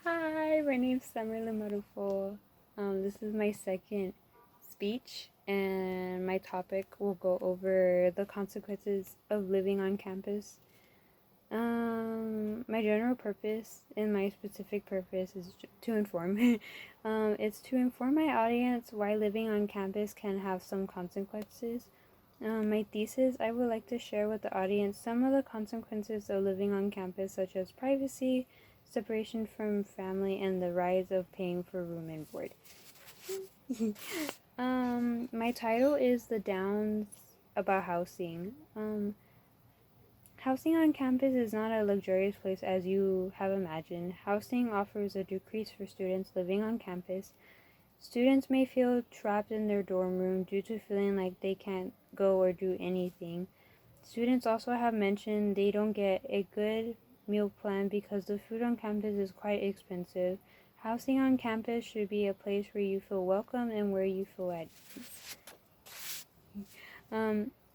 Hi, my name's Summerlin Marufo. This is my second speech, and my topic will go over the consequences of living on campus. My general purpose and my specific purpose is to inform. It's to inform my audience why living on campus can have some consequences. My thesis, I would like to share with the audience some of the consequences of living on campus, such as privacy, separation from family, and the rise of paying for room and board. My title is The Downs About Housing. Housing on campus is not a luxurious place as you have imagined. Housing offers a decrease for students living on campus. Students may feel trapped in their dorm room due to feeling like they can't go or do anything. Students also have mentioned they don't get a good meal plan because the food on campus is quite expensive. Housing on campus should be a place where you feel welcome and where you feel at ease.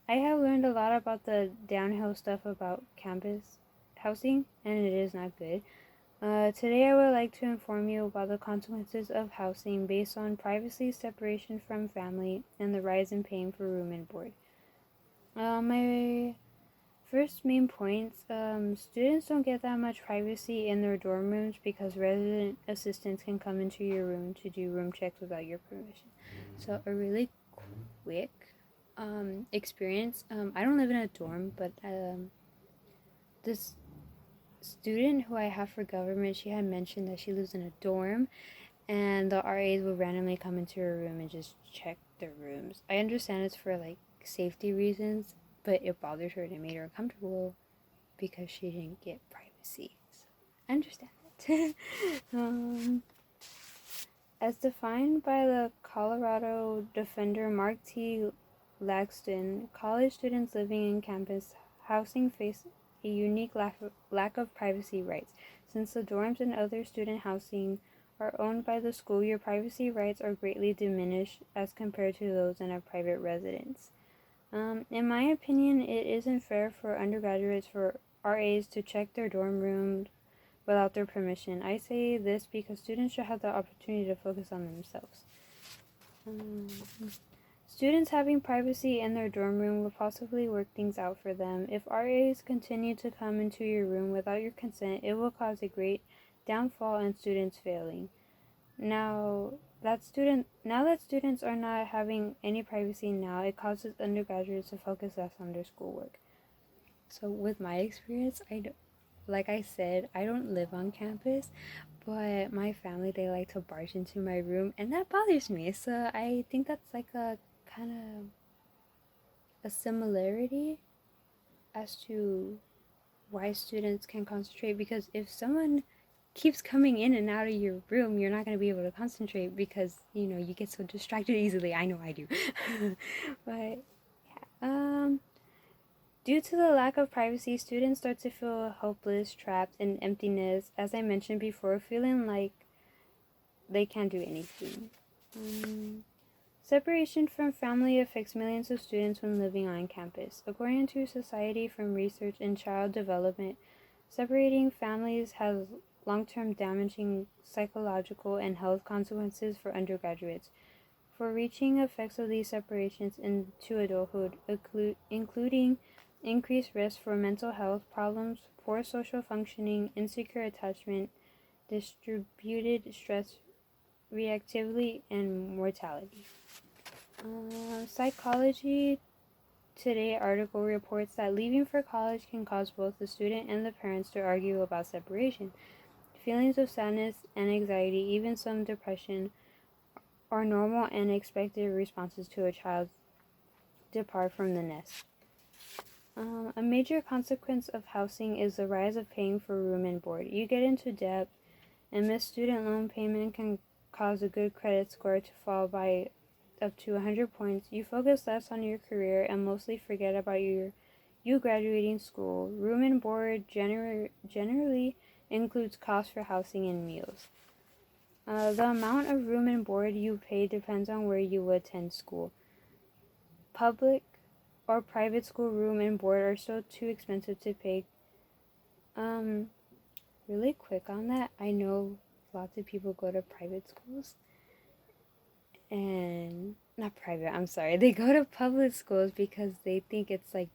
I have learned a lot about the downhill stuff about campus housing, and it is not good. Today, I would like to inform you about the consequences of housing based on privacy, separation from family, and the rise in paying for room and board. My first main points, students don't get that much privacy in their dorm rooms because resident assistants can come into your room to do room checks without your permission. So a really quick experience. I don't live in a dorm, but this student who I have for government, she had mentioned that she lives in a dorm and the RAs would randomly come into her room and just check their rooms. I understand it's for like safety reasons, but it bothers her and it made her uncomfortable because she didn't get privacy. So I understand that. As defined by the Colorado defender Mark T. Langston, college students living in campus housing face a unique lack of privacy rights. Since the dorms and other student housing are owned by the school, your privacy rights are greatly diminished as compared to those in a private residence. In my opinion, it isn't fair for undergraduates for RAs to check their dorm rooms without their permission. I say this because students should have the opportunity to focus on themselves. Um, Students having privacy in their dorm room will possibly work things out for them. If RAs continue to come into your room without your consent, it will cause a great downfall and students failing. Now that students are not having any privacy now, it causes undergraduates to focus less on their schoolwork. So with my experience, like I said, I don't live on campus, but my family, they like to barge into my room and that bothers me. So I think that's like a kind of a similarity as to why students can concentrate, because if someone keeps coming in and out of your room, you're not going to be able to concentrate because, you get so distracted easily. I know I do. But due to the lack of privacy, students start to feel hopeless, trapped, in emptiness, as I mentioned before, feeling like they can't do anything. Separation from family affects millions of students when living on campus. According to Society for Research in Child Development, separating families has long-term damaging psychological and health consequences for undergraduates. For reaching effects of these separations into adulthood, including increased risk for mental health problems, poor social functioning, insecure attachment, distributed stress reactivity, and mortality. Psychology Today article reports that leaving for college can cause both the student and the parents to argue about separation. Feelings of sadness and anxiety, even some depression, are normal and expected responses to a child's depart from the nest. A major consequence of housing is the rise of paying for room and board. You get into debt, and missed student loan payment can cause a good credit score to fall by up to 100 points. You focus less on your career and mostly forget about you graduating school. Room and board generally includes costs for housing and meals. The amount of room and board you pay depends on where you attend school. Public or private school room and board are still too expensive to pay. really quick on that, I know lots of people go to private schools and not private, I'm sorry, they go to public schools because they think it's like